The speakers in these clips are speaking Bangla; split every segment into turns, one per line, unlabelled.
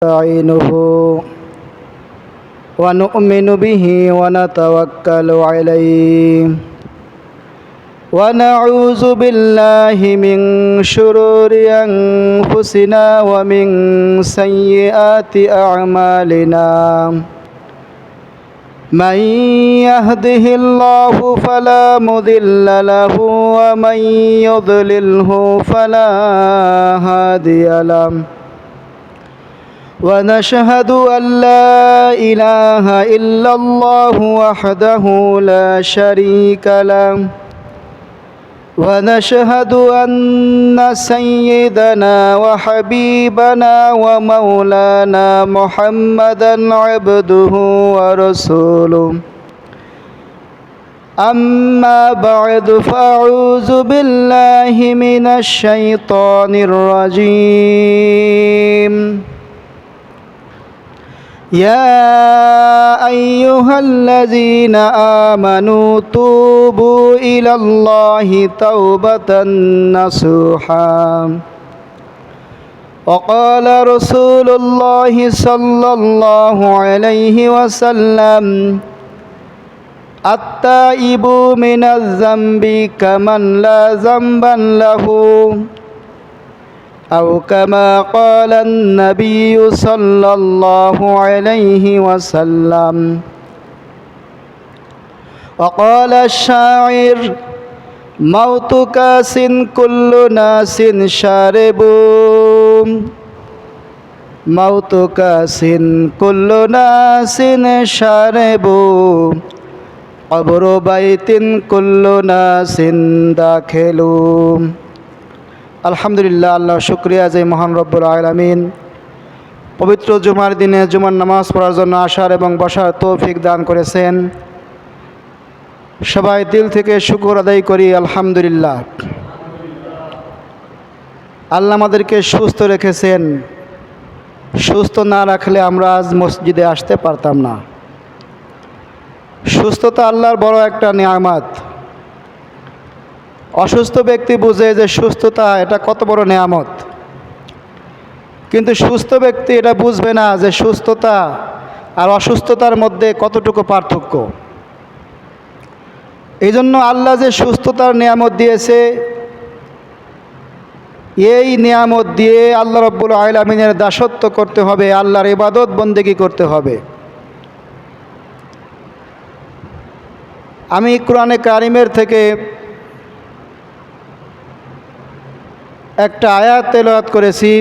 نستعينه ونؤمن به ونتوكل عليه ونعوذ بالله من شرور أنفسنا ومن سيئات أعمالنا من يهده الله فلا مضل له ومن يضلله فلا هادي له ونشهد أن لا إله إلا الله وحده لا شريك له ونشهد أن سيدنا وحبيبنا ومولانا محمدا عبده ورسوله أما بعد فأعوذ بالله من الشيطان الرجيم يا أيها الذين آمنوا توبوا إلى الله توبة نصوحا وقال رسول الله صلى الله عليه وسلم التائب من الذنب كمن لا ذنب له أو كما قال النبي صلى الله عليه وسلم وقال الشاعر موت كاس كل ناس شارب موت كاس كل ناس شارب قبر بيت كل ناس داخل আলহামদুলিল্লাহ, আল্লাহ শুকরিয়া যে মহান রব্বুল আলামিন পবিত্র জুমার দিনে জুমার নামাজ পড়ার জন্য আসার এবং বসার তৌফিক দান করেছেন। সবাই দিল থেকে শুকর আদায় করি আলহামদুলিল্লাহ। আল্লাহ আমাদেরকে সুস্থ রেখেছেন। সুস্থ না রাখলে আমরা আজ মসজিদে আসতে পারতাম না। সুস্থতা আল্লাহর বড় একটা নিয়ামত। অসুস্থ ব্যক্তি বুঝে যে সুস্থতা এটা কত বড় নিয়ামত, কিন্তু সুস্থ ব্যক্তি এটা বুঝবে না যে সুস্থতা আর অসুস্থতার মধ্যে কতটুকু পার্থক্য। এই জন্য আল্লাহ যে সুস্থতার নিয়ামত দিয়েছে, এই নিয়ামত দিয়ে আল্লাহ রব্বুল আলামিনের দাসত্ব করতে হবে, আল্লাহর ইবাদত বন্দেগী করতে হবে। আমি কোরআনে কারিমের থেকে একটা আয়াত তেলাওয়াত করেছি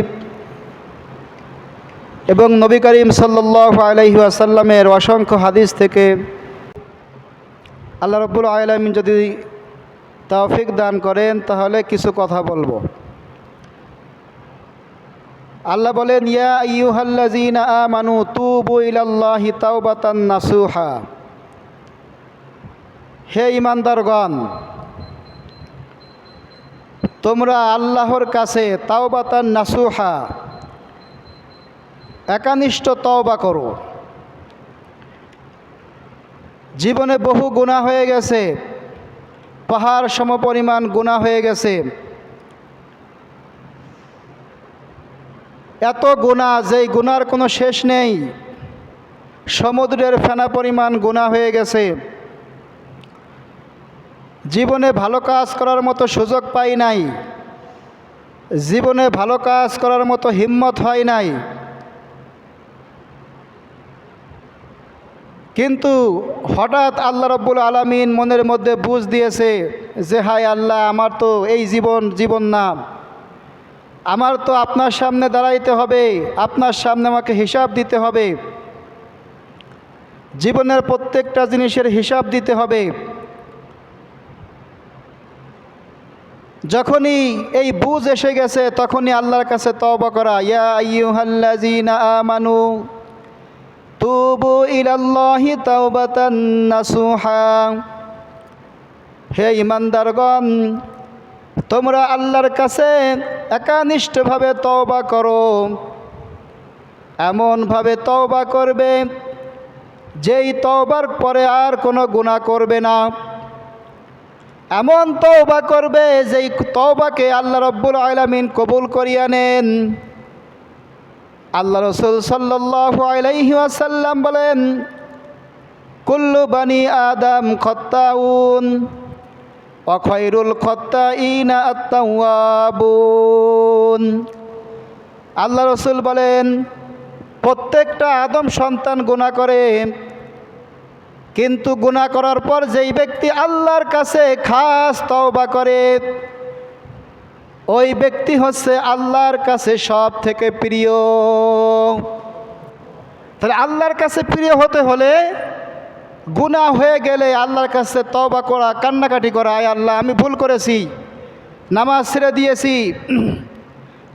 এবং নবী করিম সাল্লাল্লাহু আলাইহি ওয়াসাল্লামের অসংখ্য হাদিস থেকে আল্লাহ রাব্বুল আলামিন যদি তৌফিক দান করেন তাহলে কিছু কথা বলবো। আল্লাহ বলেন, ইয়া আইয়ুহাল্লাযীনা আমানু তুবু ইলাল্লাহি তাওবাতান নাসুহা। হে ঈমানদারগণ, তোমরা আল্লাহর কাছে তাওবাতান নাসুহা একানিষ্ঠ তওবা করো। জীবনে বহু গুনাহ হয়ে গেছে, পাহাড় সমপরিমাণ গুনাহ হয়ে গেছে। এত গুনাহ যেই গুনার কোনো শেষ নেই, সমুদ্রের ফেনা পরিমাণ গুনাহ হয়ে গেছে। জীবনে ভালো কাজ করার মতো সুযোগ পাই নাই, জীবনে ভালো কাজ করার মতো হিম্মত হয় নাই। কিন্তু হঠাৎ আল্লাহ রব্বুল আলামিন মনের মধ্যে বুঝ দিয়েছে যে হায় আল্লাহ, আমার তো এই জীবন না, আমার তো আপনার সামনে দাঁড়াইতে হবে, আপনার সামনে আমাকে হিসাব দিতে হবে, জীবনের প্রত্যেকটা জিনিসের হিসাব দিতে হবে। যখনই এই বুঝ এসে গেছে তখনই আল্লাহর কাছে তওবা করা। ইয়া আইয়ুহাল্লাযীনা আমানু তুবু ইলাল্লাহি তাওবাতান নাসুহা। হে ঈমানদারগণ, তোমরা আল্লাহর কাছে একানিষ্ঠভাবে তওবা করো। এমনভাবে তওবা করবে যেই তওবার পরে আর কোনো গুনাহ করবে না। এমন তওবা করবে যেই তওবাকে আল্লাহ রাব্বুল আলামিন কবুল করিয়া নেন। আল্লাহ রাসূল সাল্লাল্লাহু আলাইহি ওয়াসাল্লাম বলেন, কুল্লু বানি আদম খাত্তাউন ওয়া খায়রুল খাত্তাইনা আত-তাওয়াবুন। আল্লাহ রাসূল বলেন, প্রত্যেকটা আদম সন্তান গুনাহ করে, কিন্তু গুনাহ করার পর যেই ব্যক্তি আল্লাহর কাছে খাস তওবা করে ওই ব্যক্তি হচ্ছে আল্লাহর কাছে সব থেকে প্রিয়। তাহলে আল্লাহর কাছে প্রিয় হতে হলে গুনাহ হয়ে গেলে আল্লাহর কাছে তওবা করা, কান্নাকাটি করা, আয় আল্লাহ আমি ভুল করেছি, নামাজ ছেড়ে দিয়েছি,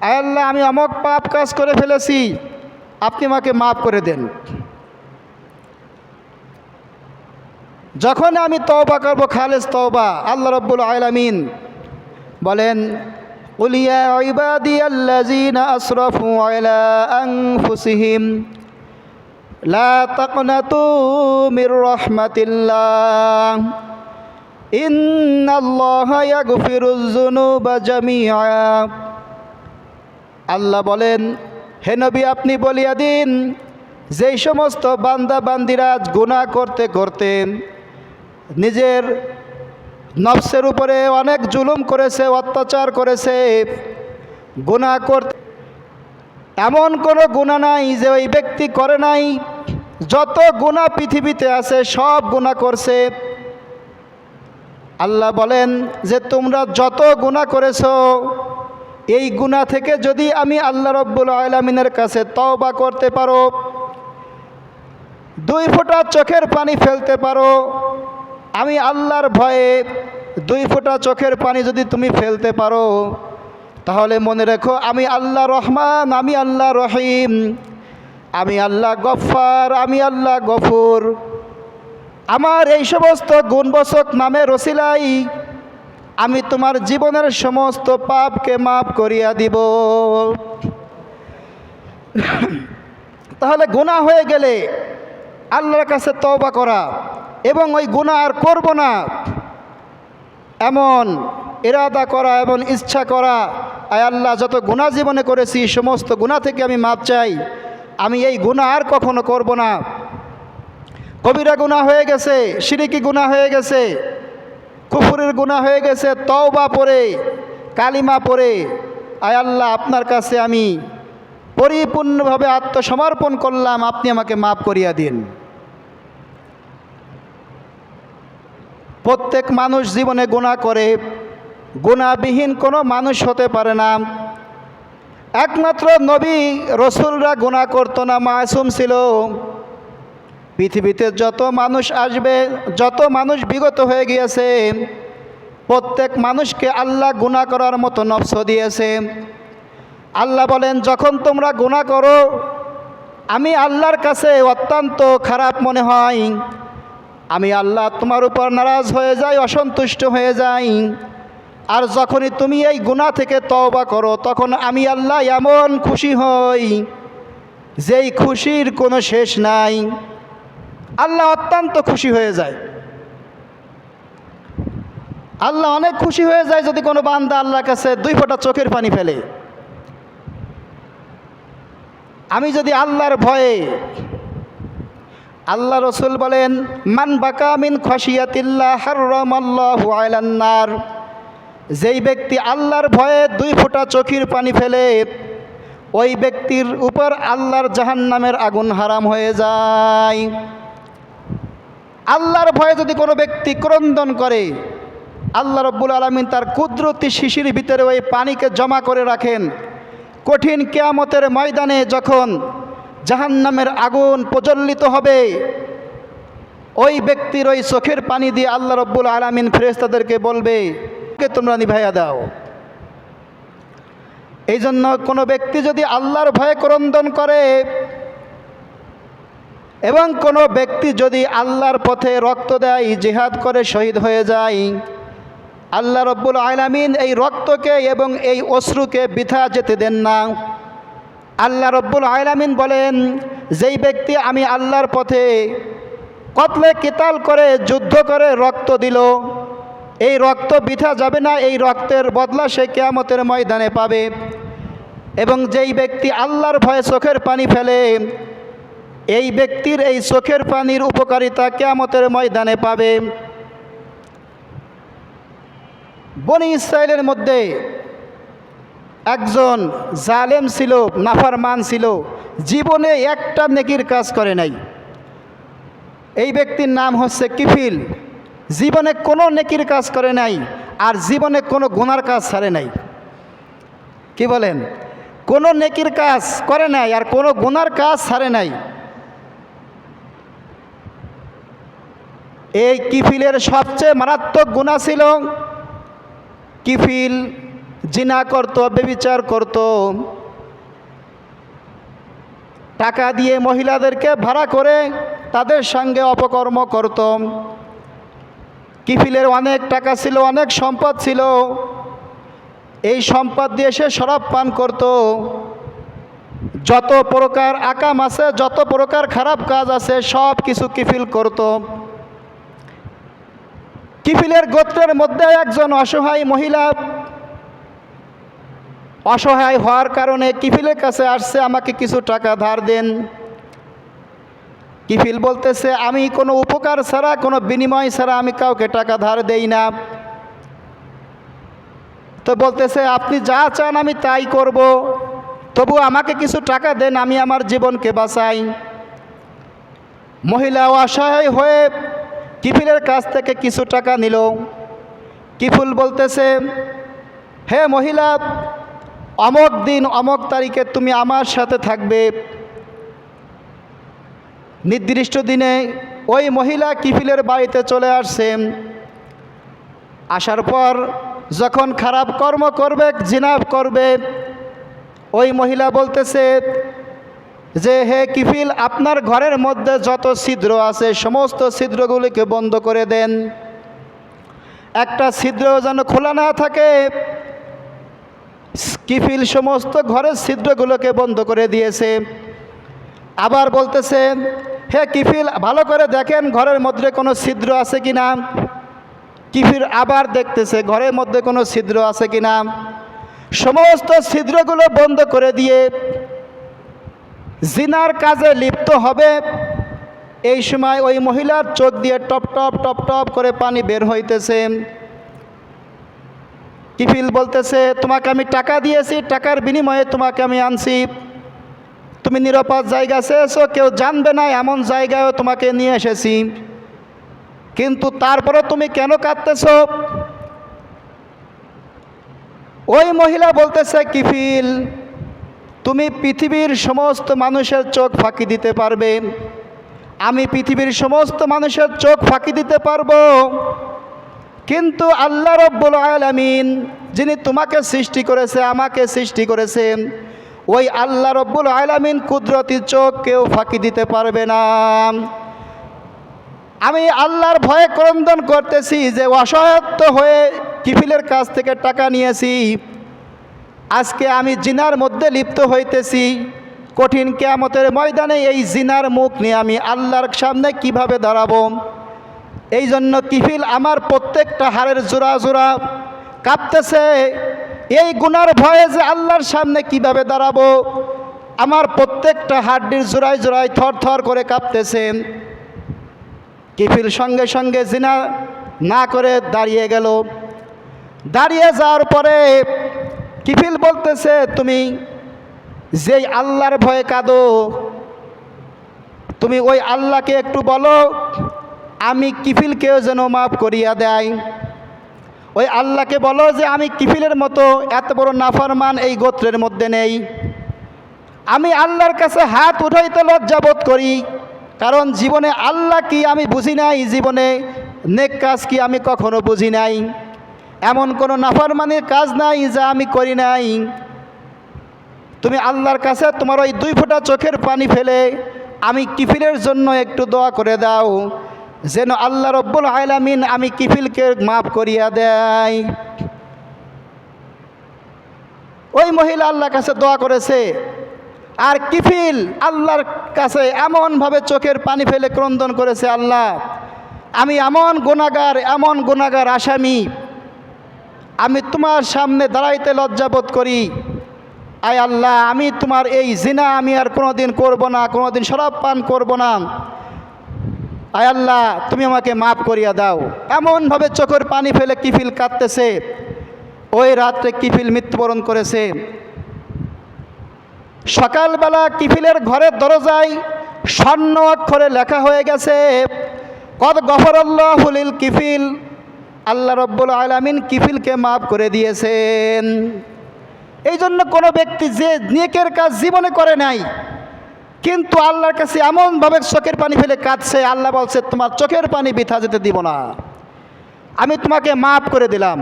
আয় আল্লাহ আমি অমুক পাপ কাজ করে ফেলেছি, আপনি আমাকে মাফ করে দেন। যখন আমি তওবা করব খালেস তওবা, আল্লাহ রাব্বুল আলামিন বলেন, কুল ইয়া ইবাদিয়াল্লাযীনা আসরাফু আলা আনফুসিহিম লা তাকনাতু মির রাহমাতিল্লাহ ইন্নাল্লাহা ইয়াগফিরুয যুনুবা জামিআ। আল্লাহ বলেন, হে নবী আপনি বলিয়া দিন, যেই সমস্ত বান্দা বান্দিরা গুনাহ করতে করতে নিজের নফসের উপরে অনেক জুলুম করেছে, অত্যাচার করেছে, গুনাহ করতে এমন কোনো গুনাহ নাই যে ওই ব্যক্তি করে নাই। যত গুনাহ পৃথিবীতে আছে সব গুনাহ করছে। আল্লাহ বলেন যে তোমরা যত গুনাহ করেছো এই গুনাহ থেকে যদি আমি আল্লাহ রাব্বুল আলামিনের কাছে তওবা করতে পারো, 2 ফোঁটা চোখের পানি ফেলতে পারো, আমি আল্লাহর ভয়ে 2 ফোঁটা চোখের পানি যদি তুমি ফেলতে পারো, তাহলে মনে রেখো আমি আল্লাহ রহমান, আমি আল্লাহ রহিম, আমি আল্লাহ গফফার, আমি আল্লাহ গফুর। আমার এই সমস্ত গুণবাচক নামের ওসিলাই আমি তোমার জীবনের সমস্ত পাপকে মাফ করিয়া দিব। তাহলে গুনাহ হয়ে গেলে আল্লাহর কাছে তওবা করা এবং ওই গুনাহ আর করব না এমন ইরাদা করা এবং ইচ্ছা করা, আয় আল্লাহ যত গুনাহ জীবনে করেছি সমস্ত গুনাহ থেকে আমি মাপ চাই, আমি এই গুনাহ আর কখনো করব না। কবিরা গুনাহ হয়ে গেছে, শিরকি গুনাহ হয়ে গেছে, কুফরের গুনাহ হয়ে গেছে, তওবা পড়ে কালিমা পড়ে আয় আল্লাহ আপনার কাছে আমি পরিপূর্ণভাবে আত্মসমর্পণ করলাম, আপনি আমাকে মাফ করিয়া দিন। প্রত্যেক মানুষ জীবনে গুনাহ করে, গুনাহবিহীন কোনো মানুষ হতে পারে না। একমাত্র নবী রসুলরা গুনাহ করতো না, মাসুম ছিল। পৃথিবীতে যত মানুষ আসবে, যত মানুষ বিগত হয়ে গিয়েছে, প্রত্যেক মানুষকে আল্লাহ গুনাহ করার মতো নফস দিয়েছে। আল্লাহ বলেন, যখন তোমরা গুনাহ করো আমি আল্লাহর কাছে অত্যন্ত খারাপ মনে হয়, আমি আল্লাহ তোমার উপর নারাজ হয়ে যাই, অসন্তুষ্ট হয়ে যাই। আর যখনই তুমি এই গুনাহ থেকে তওবা করো তখন আমি আল্লাহ এমন খুশি হই যেই খুশির কোনো শেষ নাই। আল্লাহ অত্যন্ত খুশি হয়ে যায়। আল্লাহ অনেক খুশি হয়ে যায় যদি কোনো বান্দা আল্লাহর কাছে 2 ফোঁটা চোখের পানি ফেলে। আমি যদি আল্লাহর ভয়ে, আল্লাহ রসুল বলেন, মান বাকা মিন খাশিয়াতিল্লাহ হাররামাল্লাহু আলান নার, যেই ব্যক্তি আল্লাহর ভয়ে 2 ফোঁটা চোখের পানি ফেলে ওই ব্যক্তির উপর আল্লাহর জাহান্নামের আগুন হারাম হয়ে যায়। আল্লাহর ভয়ে যদি কোনো ব্যক্তি ক্রন্দন করে, আল্লাহ রাব্বুল আলামিন তার কুদরতি শিশির ভিতরে ওই পানিকে জমা করে রাখেন। কঠিন কিয়ামতের ময়দানে যখন জাহান্নামের আগুন প্রজ্বলিত হবে, ওই ব্যক্তির ওই চোখের পানি দিয়ে আল্লাহ রাব্বুল আলামিন ফেরেশতাদেরকে বলবে, তোমরা নিভাইয়া দাও। এই জন্য কোনো ব্যক্তি যদি আল্লাহর ভয়ে ক্রন্দন করে এবং কোনো ব্যক্তি যদি আল্লাহর পথে রক্ত দেয়, জিহাদ করে শহীদ হয়ে যায়, আল্লাহ রাব্বুল আলামিন এই রক্তকে এবং এই অশ্রুকে বৃথা যেতে দেন না। আল্লাহ রাব্বুল আলামিন বলেন, যেই ব্যক্তি আমি আল্লাহর পথে কতলে কিতাল করে যুদ্ধ করে রক্ত দিল, এই রক্ত বৃথা যাবে না, এই রক্তের বদলা সে কিয়ামতের ময়দানে পাবে। এবং যেই ব্যক্তি আল্লাহর ভয়ে চোখের পানি ফেলে এই ব্যক্তির এই চোখের পানির উপকারিতা কিয়ামতের ময়দানে পাবে। বনি ইসরাইলের মধ্যে একজন জালেম ছিল, নাফরমান ছিল, জীবনে একটা নেকির কাজ করে নাই। এই ব্যক্তির নাম হচ্ছে কিফিল। জীবনে কোনো নেকির কাজ করে নাই, আর জীবনে কোনো গুনার কাজ ছাড়ে নাই। কি বলেন? কোনো নেকির কাজ করে নাই আর কোনো গুনার কাজ ছাড়ে নাই। এই কিফিলের সবচেয়ে মারাত্মক গুনাহ ছিল কিফিল জিনা করত, ব্যভিচার করত, টাকা দিয়ে মহিলাদেরকে ভাড়া করে তাদের সঙ্গে অপকর্ম করত। কিফিলের অনেক টাকা ছিল, অনেক সম্পদ ছিল, এই সম্পদ দিয়ে সে শরাব পান করত। যত প্রকার আকাম আছে, যত প্রকার খারাপ কাজ আছে, সব কিছু কিফিল করত। কিফিলের গোত্রের মধ্যে একজন অসহায় মহিলা, অসহায় হওয়ার কারণে কিফিলের কাছে আসছে, আমাকে কিছু টাকা ধার দেন। কিফিল বলতেছে, আমি কোনো উপকার ছাড়া, কোনো বিনিময় ছাড়া আমি কাউকে টাকা ধার দেই না। তো বলতেছে, আপনি যা চান আমি তাই করব, তবু আমাকে কিছু টাকা দেন, আমি আমার জীবনকে বাঁচাই। মহিলা অসহায় হয়ে কিফিলের কাছ থেকে কিছু টাকা নিল। কিফিল বলতেছে, হে মহিলা, অমক দিন অমক তারিখে তুমি আমার সাথে থাকবে। নির্দিষ্ট দিনে ওই মহিলা কিফিলের বাড়িতে চলে আসছে। আসার পর যখন খারাপ কর্ম করবে, জিনা করবে, ওই মহিলা বলতেছে যে, হে কিফিল, আপনার ঘরের মধ্যে যত ছিদ্র আছে সমস্ত ছিদ্রগুলিকে বন্ধ করে দেন, একটা ছিদ্র যেন খোলা না থাকে। কিফিল সমস্ত ঘরের ছিদ্রগুলোকে বন্ধ করে দিয়েছে। আবার বলতেছে, হে কিফিল, ভালো করে দেখেন ঘরের মধ্যে কোনো ছিদ্র আছে কিনা। কিফিল আবার দেখতেছে ঘরের মধ্যে কোনো ছিদ্র আছে কিনা। সমস্ত ছিদ্রগুলো বন্ধ করে দিয়ে জিনার কাজে লিপ্ত হবে। এই সময় ওই মহিলার চোখ দিয়ে টপ টপ টপ টপ করে পানি বের হইতেছে। কিফিল বলতেছে, তোমাকে আমি টাকা দিয়েছি, টাকার বিনিময়ে তোমাকে আমি আনছি, তুমি নিরাপদ জায়গা চেয়েছো, কেউ জানবে না এমন জায়গায়ও তোমাকে নিয়ে এসেছি, কিন্তু তারপরে তুমি কেন কাঁদতেছ? ওই মহিলা বলতেছে, কিফিল, তুমি পৃথিবীর সমস্ত মানুষের চোখ ফাঁকি দিতে পারবে, আমি পৃথিবীর সমস্ত মানুষের চোখ ফাঁকি দিতে পারবো, কিন্তু আল্লাহ রব্বুল আলামিন যিনি তোমাকে সৃষ্টি করেছে, আমাকে সৃষ্টি করেছেন, ওই আল্লাহ রব্বুল আলামিন কুদরতি চোখ কেউ ফাঁকি দিতে পারবে না। আমি আল্লাহর ভয়ে ক্রন্দন করতেছি যে অসহায়ত্ব হয়ে কিফিলের কাছ থেকে টাকা নিয়েছি, আজকে আমি জিনার মধ্যে লিপ্ত হইতেছি। কঠিন কিয়ামতের ময়দানে এই জিনার মুখ নিয়ে আমি আল্লাহর সামনে কিভাবে দাঁড়াবো? এই জন্য কিফিল আমার প্রত্যেকটা হাড়ের জোড়া জোড়া কাঁপতেছে। এই গুনার ভয়ে যে আল্লাহর সামনে কিভাবে দাঁড়াবো, আমার প্রত্যেকটা হাড্ডির জোড়ায় জোড়ায় থর থর করে কাঁপতেছে। কিফিল সঙ্গে সঙ্গে জিনা না করে দাঁড়িয়ে গেল। দাঁড়িয়ে যাওয়ার পরে কিফিল বলতেছে, তুমি যেই আল্লাহর ভয়ে কাঁদো, তুমি ওই আল্লাহকে একটু বলো আমি কিফিলকেও যেন মাফ করিয়া দেয়। ওই আল্লাহকে বলো যে আমি কিফিলের মতো এত বড় নাফরমান এই গোত্রের মধ্যে নেই। আমি আল্লাহর কাছে হাত উঠাইতে লজ্জাবোধ করি, কারণ জীবনে আল্লাহ কি আমি বুঝি নাই, জীবনে নেক কাজ কি আমি কখনো বুঝি নাই, এমন কোনো নাফরমানির কাজ নাই যা আমি করি নাই। তুমি আল্লাহর কাছে তোমার ওই 2 ফোঁটা চোখের পানি ফেলে আমি কিফিলের জন্য একটু দোয়া করে দাও, যেন আল্লাহ রব্বুল আলামিন আমি কিফিলকে মাফ করিয়া দেয়। ওই মহিলা আল্লাহর কাছে দোয়া করেছে, আর কিফিল আল্লাহর কাছে এমনভাবে চোখের পানি ফেলে ক্রন্দন করেছে, আল্লাহ, আমি এমন গুনাহগার আসামি, আমি তোমার সামনে দাঁড়াইতে লজ্জাবোধ করি। আয় আল্লাহ, আমি তোমার এই জিনা আমি আর কোনোদিন করব না, কোনোদিন শরাব পান করব না। আয় আল্লাহ, তুমি আমাকে মাফ করিয়া দাও। এমনভাবে চোখের পানি ফেলে কিফিল কাঁদতেছে। ওই রাত্রে কিফিল মৃত্যুবরণ করেছে। সকালবেলা কিফিলের ঘরের দরজায় স্বর্ণ অক্ষরে লেখা হয়ে গেছে, কদ গফরাল্লাহু লিল কিফিল, আল্লাহ রব্বুল আলামিন কিফিলকে মাফ করে দিয়েছেন। এই জন্য কোনো ব্যক্তি যে নেকের কাজ জীবনে করে নাই, কিন্তু আল্লাহর কাছে এমনভাবে চোখের পানি ফেলে কাঁদছে, আল্লাহ বলছে তোমার চোখের পানি বৃথা যেতে দিব না, আমি তোমাকে মাফ করে দিলাম।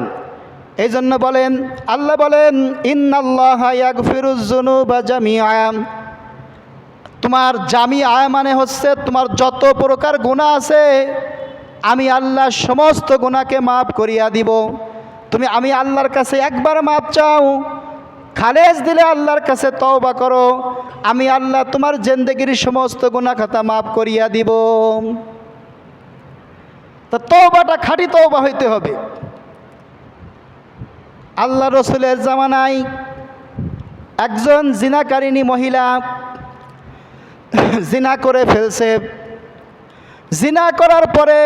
এই জন্য বলেন, আল্লাহ বলেন, ইন্নাল্লাহা ইয়াগফিরুজ যুনুবা জামিআ, তোমার জামিআ মানে হচ্ছে তোমার যত প্রকার গুনাহ আছে আমি আল্লাহ সমস্ত গুনাহকে মাফ করিয়া দিব। আমি আল্লাহর কাছে একবার মাফ চাও, খালেজ দিলে আল্লাহর কাছে তওবা করো, আমি আল্লাহ তোমার জিন্দেগির সমস্ত গুনাহ খাতা মাফ করিয়া দিব। তো তওবাটা খাঁটি তওবা হইতে হবে। আল্লাহ রসুলের জামানায় একজন জিনাকারিনী মহিলা জিনা করে ফেলছে। জিনা করার পরে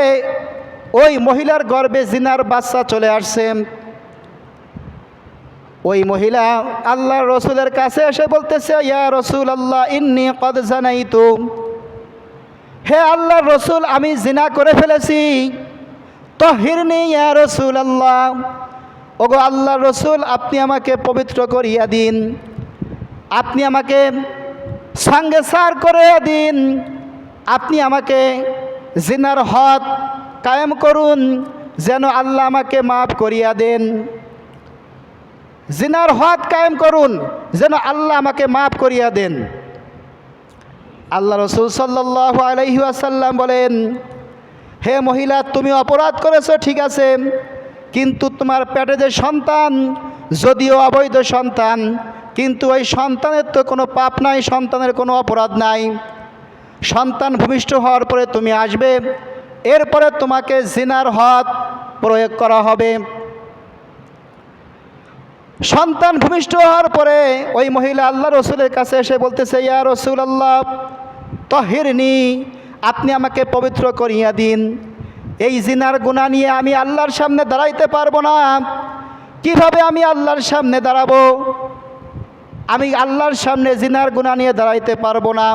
ওই মহিলার গর্ভে জিনার বাচ্চা চলে আসছে। ওই মহিলা আল্লাহ রসুলের কাছে এসে বলতেছে, ইয়া রসুল আল্লাহ ইন্নী কদ জানাইতু, হে আল্লাহ রসুল আমি জিনা করে ফেলেছি, তাহিরনি ইয়া রসুল আল্লাহ, ওগো আল্লাহ রসুল আপনি আমাকে পবিত্র করিয়া দিন, আপনি আমাকে সাঙ্গেসার করে দিন, আপনি আমাকে জিনার হদ কায়েম করুন, যেন আল্লাহ আমাকে মাফ করিয়া দেন। জিনার হদ কায়েম করুন, যেন আল্লাহ আমাকে মাফ করিয়া দেন। আল্লাহ রসুল সাল্লাল্লাহু আলাইহি ওয়াসাল্লাম বলেন, হে মহিলা তুমি অপরাধ করেছো ঠিক আছে, কিন্তু তোমার পেটে যে সন্তান যদিও অবৈধ সন্তান, কিন্তু ওই সন্তানের তো কোনো পাপ নাই, সন্তানের কোনো অপরাধ নাই। সন্তান ভূমিষ্ঠ হওয়ার পরে তুমি আসবে, এরপরে তোমাকে জিনার হদ প্রয়োগ করা হবে। সন্তান ভূমিষ্ঠ হওয়ার পরে ওই মহিলা আল্লাহ রসুলের কাছে এসে বলতেছে, ইয়া রসুল আল্লাহ তাহিরনি, আপনি আমাকে পবিত্র করিয়া দিন, এই জিনার গুনাহ নিয়ে আমি আল্লাহর সামনে দাঁড়াইতে পারবো না। কিভাবে আমি আল্লাহর সামনে দাঁড়াবো? আমি আল্লাহর সামনে জিনার গুনাহ নিয়ে দাঁড়াইতে পারবো না।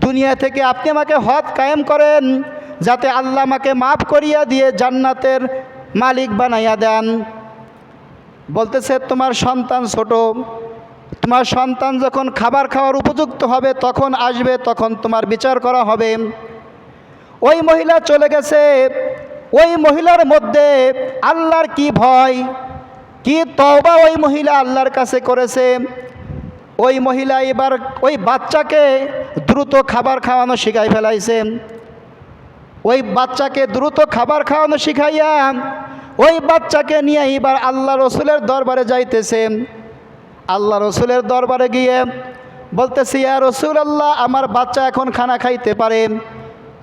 দুনিয়া থেকে আপনি আমাকে হদ কায়েম করেন, যাতে আল্লাহ আমাকে মাফ করিয়া দিয়ে জান্নাতের মালিক বানাইয়া দেন। বলতেছে তোমার সন্তান ছোট, তোমার সন্তান যখন খাবার খাওয়ার উপযুক্ত হবে তখন আসবে, তখন তোমার বিচার করা হবে। ওই মহিলা চলে গেছে। ওই মহিলার মধ্যে আল্লাহর কি ভয়, কি তওবা ওই মহিলা আল্লাহর কাছে করেছে। ওই মহিলা এবার ওই বাচ্চাকে দ্রুত খাবার খাওয়ানো শিখাই ফেলাইছে। ওই বাচ্চাকে দ্রুত খাবার খাওয়ানো শিখাইয়া ওই বাচ্চাকে নিয়ে এবার আল্লাহ রসুলের দরবারে যাইতেছে। আল্লাহ রসুলের দরবারে গিয়ে বলতেছি, ইয়া রসুল আল্লাহ আমার বাচ্চা এখন খানা খাইতে পারে,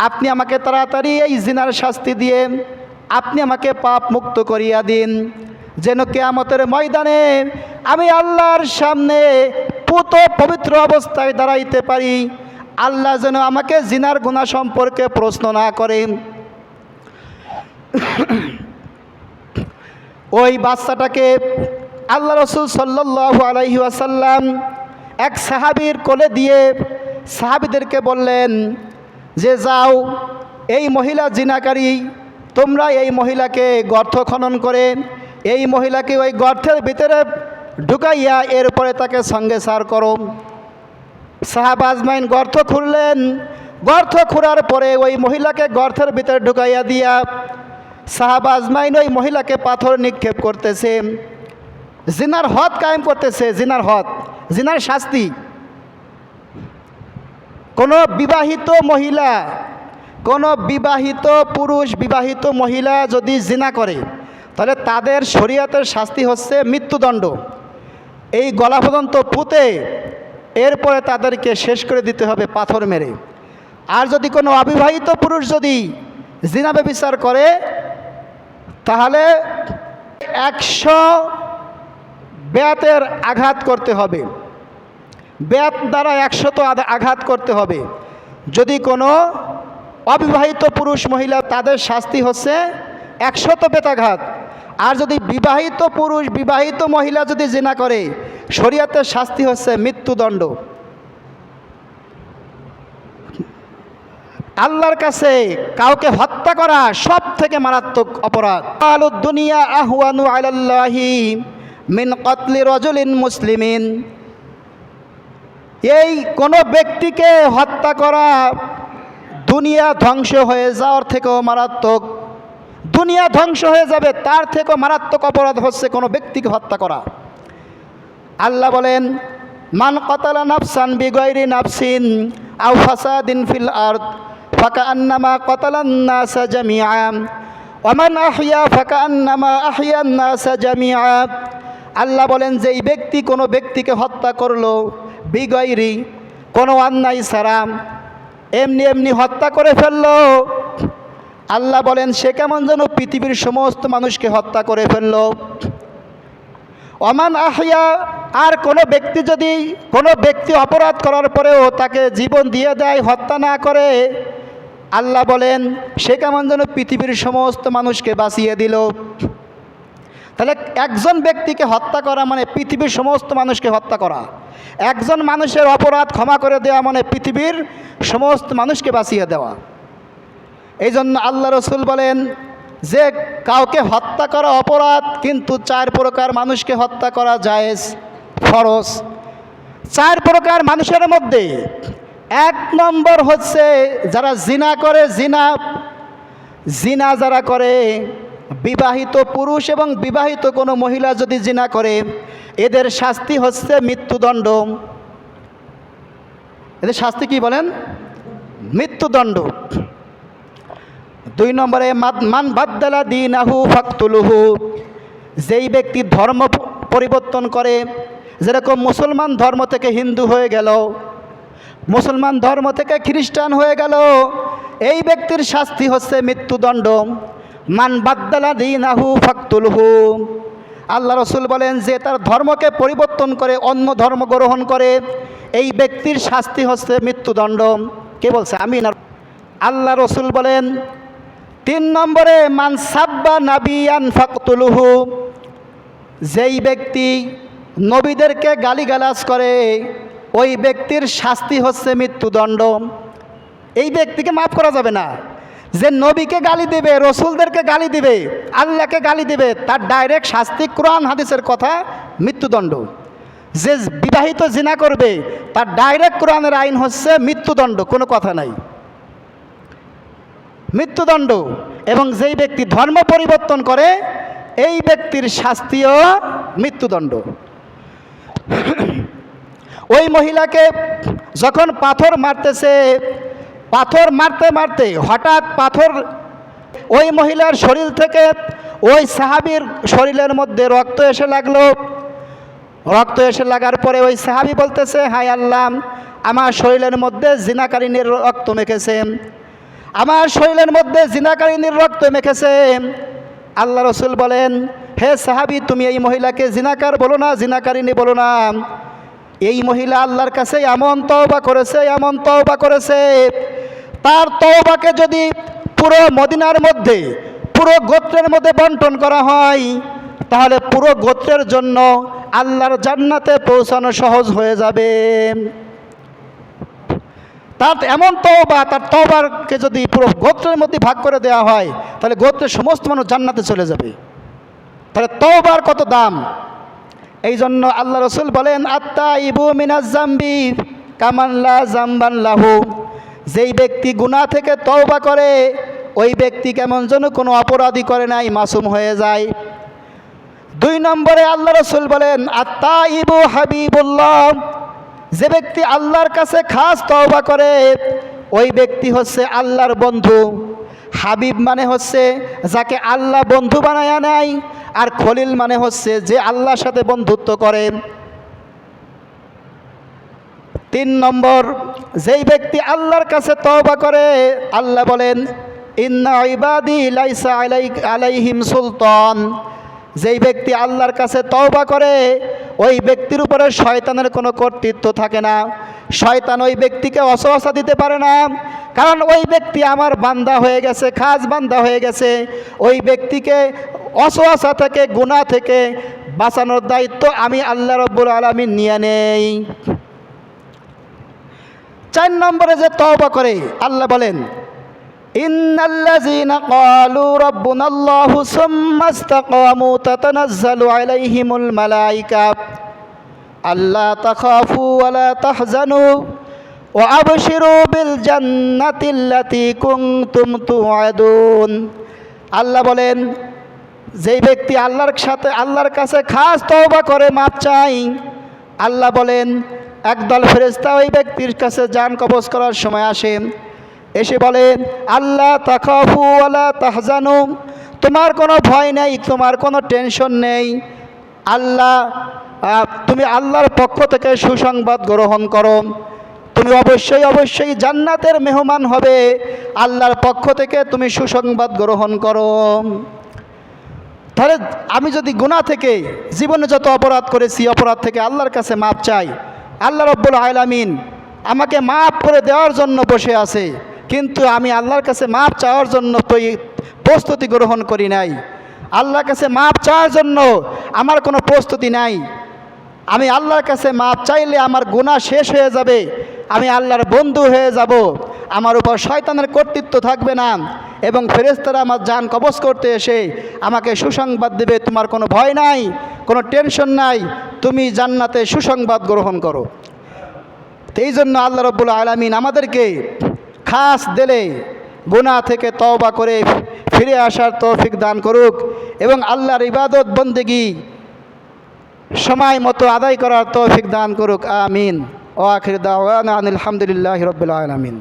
আপনি আমাকে তাড়াতাড়ি এই জিনার শাস্তি দিয়ে আপনি আমাকে পাপ মুক্ত করিয়া দিন, যেন কিয়ামতের ময়দানে আমি আল্লাহর সামনে পুত পবিত্র অবস্থায় দাঁড়াইতে পারি, আল্লাহ যেন আমাকে জিনার গুনাহ সম্পর্কে প্রশ্ন না করেন। ওই বাচ্চাটাকে আল্লাহ রসুল সাল্লাল্লাহু আলাইহি ওয়াসাল্লাম এক সাহাবীর কোলে দিয়ে সাহাবীদেরকে বললেন যে যাও, এই মহিলা জিনাকারী, তোমরা এই মহিলাকে গর্ত খনন করে এই মহিলাকে ওই গর্তের ভিতরে ঢুকাইয়া এরপরে তাকে সঙ্গে সার করো। সাহাবা আজমাইন গর্ত খুঁড়লেন। গর্ত খোঁড়ার পরে ওই মহিলাকে গর্তের ভিতরে ঢুকাইয়া দিয়া সাহাবা আজমাইন ওই মহিলাকে পাথর নিক্ষেপ করতেছে, জিনার হদ কায়েম করতেছে। জিনার হদ, জিনার শাস্তি। কোনো বিবাহিত মহিলা, কোনো বিবাহিত পুরুষ, বিবাহিত মহিলা যদি জিনা করে তাহলে তাদের শরীয়তের শাস্তি হচ্ছে মৃত্যুদণ্ড। এই গলা পর্যন্ত পুঁতে এরপরে তাদেরকে শেষ করে দিতে হবে পাথর মেরে। আর যদি কোনো অবিবাহিত পুরুষ যদি জিনা ব্যভিচার করে তাহলে 100 বেতের আঘাত করতে হবে। বেত দ্বারা 100 আঘাত করতে হবে। যদি কোনো অবিবাহিত পুরুষ মহিলা, তাদের শাস্তি হচ্ছে 100 বেতাঘাত। আর যদি বিবাহিত পুরুষ বিবাহিত মহিলা যদি জিনা করে, শরীয়তের শাস্তি হচ্ছে মৃত্যুদণ্ড। আল্লাহর কাছে কাউকে হত্যা করা সব থেকে মারাত্মক অপরাধ। আলুদ দুনিয়া আহওয়ানু আলাল্লাহি মিন কতলি রাজুলিন মুসলিমিন। এই কোনো ব্যক্তিকে হত্যা করা দুনিয়া ধ্বংস হয়ে যাওয়ার থেকেও মারাত্মক। দুনিয়া ধ্বংস হয়ে যাবে তার থেকেও মারাত্মক অপরাধ হচ্ছে কোনো ব্যক্তিকে হত্যা করা। আল্লাহ বলেন, মান কতালা নাফসান বিগাইরি নাফসিন আও ফাসাদিন ফিল আরদ ফাকান্নামা কতালান নাসা জামিআ ওয়া মান আহইয়া ফাকান্নামা আহইয়ান নাসা জামিআ। আল্লাহ বলেন, যে এই ব্যক্তি কোনো ব্যক্তিকে হত্যা করলো বিগাইরি, কোনো অন্যায় ছাড়া এমনি এমনি হত্যা করে ফেললো, আল্লাহ বলেন সে কেমন যেন পৃথিবীর সমস্ত মানুষকে হত্যা করে ফেললো। ওমান আহিয়া, আর কোনো ব্যক্তি যদি কোনো ব্যক্তি অপরাধ করার পরেও তাকে জীবন দিয়ে দেয়, হত্যা না করে, আল্লাহ বলেন সে কেমন যেন পৃথিবীর সমস্ত মানুষকে বাঁচিয়ে দিল। তাহলে একজন ব্যক্তিকে হত্যা করা মানে পৃথিবীর সমস্ত মানুষকে হত্যা করা। একজন মানুষের অপরাধ ক্ষমা করে দেওয়া মানে পৃথিবীর সমস্ত মানুষকে বাঁচিয়ে দেওয়া। এই জন্য আল্লাহ রসুল বলেন যে কাউকে হত্যা করা অপরাধ, কিন্তু 4 প্রকার মানুষকে হত্যা করা জায়েজ, ফরজ। 4 প্রকার মানুষের মধ্যে 1 নম্বর হচ্ছে যারা জিনা করে। জিনা যারা করে, বিবাহিত পুরুষ এবং বিবাহিত কোনো মহিলা যদি জিনা করে, এদের শাস্তি হচ্ছে মৃত্যুদণ্ড। এদের শাস্তি কি বলেন? মৃত্যুদণ্ড। 2 নম্বরে মান বাদ্দালা দীনাহু ফাকতুলুহু। যেই ব্যক্তি ধর্ম পরিবর্তন করে, যেরকম মুসলমান ধর্ম থেকে হিন্দু হয়ে গেল, মুসলমান ধর্ম থেকে খ্রিস্টান হয়ে গেল, এই ব্যক্তির শাস্তি হচ্ছে মৃত্যুদণ্ড। মান বাদ্দালা দীনাহু ফাকতুলুহু। আল্লাহ রসুল বলেন যে তার ধর্মকে পরিবর্তন করে অন্য ধর্ম গ্রহণ করে, এই ব্যক্তির শাস্তি হচ্ছে মৃত্যুদণ্ড। কে বলছে? আমি না, আল্লাহ রসুল বলেন। 3 নম্বরে মান সাব্বা নাবিয়ান ফাকতুলুহু। যেই ব্যক্তি নবীদেরকে গালিগালাজ করে, ওই ব্যক্তির শাস্তি হচ্ছে মৃত্যুদণ্ড। এই ব্যক্তিকে মাফ করা যাবে না। যে নবীকে গালি দেবে, রসুলদেরকে গালি দিবে, আল্লাহকে গালি দেবে, তার ডাইরেক্ট শাস্তি কোরআন হাদিসের কথা মৃত্যুদণ্ড। যে বিবাহিত জিনা করবে, তার ডাইরেক্ট কোরআনের আইন হচ্ছে মৃত্যুদণ্ড, কোনো কথা নাই, মৃত্যুদণ্ড। এবং যেই ব্যক্তি ধর্ম পরিবর্তন করে, এই ব্যক্তির শাস্তিও মৃত্যুদণ্ড। ওই মহিলাকে যখন পাথর মারতেছে, পাথর মারতে মারতে হঠাৎ পাথর ওই মহিলার শরীর থেকে ওই সাহাবীর শরীরের মধ্যে রক্ত এসে লাগলো। রক্ত এসে লাগার পরে ওই সাহাবী বলতেছে, হায় আল্লাহ, আমার শরীরের মধ্যে জিনাকারিনীর রক্ত মেখেছে, আমার শরীরের মধ্যে জিনাকারিনীর রক্ত মেখেছে। আল্লাহ রসুল বলেন, হে সাহাবী, তুমি এই মহিলাকে জিনাকার বলো না, জিনাকারিনী বলো না। এই মহিলা আল্লাহর কাছে এমন তওবা করেছে, এমন তওবা করেছে, তার তওবাকে যদি পুরো মদিনার মধ্যে, পুরো গোত্রের মধ্যে বন্টন করা হয়, তাহলে পুরো গোত্রের জন্য আল্লাহর জান্নাতে পৌঁছানো সহজ হয়ে যাবে। তার এমন তওবা, তার তওবাকে যদি পুরো গোত্রের মধ্যে ভাগ করে দেওয়া হয়, তাহলে গোত্রের সমস্ত মানুষ জান্নাতে চলে যাবে। তাহলে তওবার কত দাম! এই জন্য আল্লাহ রসুল বলেন, আত্তাইবু মিনাজ জামবি কামান লা জামবান লাহু। যেই ব্যক্তি গুনাহ থেকে তওবা করে, ওই ব্যক্তি কেমন যেন কোনো অপরাধী করে নাই, মাসুম হয়ে যায়। 2 নম্বরে আল্লাহ রসুল বলেন, আত্তাইবু হাবিবুল্লাহ। যে ব্যক্তি আল্লাহর কাছে খাস তওবা করে, ওই ব্যক্তি হচ্ছে আল্লাহর বন্ধু। হাবিব মানে হচ্ছে যাকে আল্লাহ বন্ধু বানায়া নেয়, আর খলিল মানে হচ্ছে যে আল্লাহর সাথে বন্ধুত্ব করে। 3 নম্বর, যেই ব্যক্তি আল্লাহর কাছে তওবা করে, আল্লাহ বলেন, ইন্না ইবাদি লাইসা আলাইহিম সুলতান। যেই ব্যক্তি আল্লাহর কাছে তওবা করে ওই ব্যক্তির উপরে শয়তানের কোনো কর্তৃত্ব থাকে না। শয়তান ওই ব্যক্তিকে অসহসা দিতে পারে না, কারণ ওই ব্যক্তি আমার বান্দা হয়ে গেছে, খাস বান্দা হয়ে গেছে। ওই ব্যক্তিকে অসহসা থেকে, গুনাহ থেকে বাঁচানোর দায়িত্ব আমি আল্লাহ রাব্বুল আলামিন নিয়ে নেই। 4 নম্বরে যে তওবা করে, আল্লাহ বলেন ইন্নাল্লাযীনা ক্বালু রাব্বুনাল্লাহু সুম্মা ইসতাকামু তাতানাজ্জালু আলাইহিমুল মালায়েকা আল্লা তাখাফু ওয়া লা তাহজানু ওয়া আবশিরু বিল জান্নাতিল্লাতী কুনতুম তুআদুন। আল্লাহ বলেন যেই ব্যক্তি আল্লাহর কাছে খাস তওবা করে, মাপ চাই, আল্লাহ বলেন একদল ফেরেশতা ওই ব্যক্তির কাছে জান কবজ করার সময় আসে, এসে বলেন আল্লাহ তাখাফু ওয়া লা তাহজানু, তোমার কোনো ভয় নেই, তোমার কোনো টেনশন নেই, তুমি আল্লাহর পক্ষ থেকে সুসংবাদ গ্রহণ করো, তুমি অবশ্যই জান্নাতের মেহমান হবে, আল্লাহর পক্ষ থেকে তুমি সুসংবাদ গ্রহণ করো। তাহলে আমি যদি গুনাহ থেকে, জীবনে যত অপরাধ করেছি, অপরাধ থেকে আল্লাহর কাছে মাপ চাই, আল্লাহ রাব্বুল আলামিন আমাকে মাফ করে দেওয়ার জন্য বসে আছে, কিন্তু আমি আল্লাহর কাছে মাপ চাওয়ার জন্য প্রস্তুতি গ্রহণ করি নাই। আল্লাহর কাছে মাপ চাওয়ার জন্য আমার কোনো প্রস্তুতি নাই। আমি আল্লাহর কাছে মাপ চাইলে আমার গুনাহ শেষ হয়ে যাবে, আমি আল্লাহর বন্ধু হয়ে যাব, আমার উপর শয়তানের কর্তৃত্ব থাকবে না, এবং ফেরেশতারা আমার জান কবজ করতে এসে আমাকে সুসংবাদ দেবে, তোমার কোনো ভয় নাই, কোনো টেনশন নাই, তুমি জান্নাতে সুসংবাদ গ্রহণ করো। তো এই জন্য আল্লাহ রাব্বুল আলামিন আমাদেরকে খাস দিলে গুনাহ থেকে তওবা করে ফিরে আসার তৌফিক দান করুক, এবং আল্লাহর ইবাদত বন্দেগী সময় মতো আদায় করার তৌফিক দান করুক। আমিন। ওয়া আখির দাওয়ানা আনিল হামদুলিল্লাহি রাব্বিল আলামিন।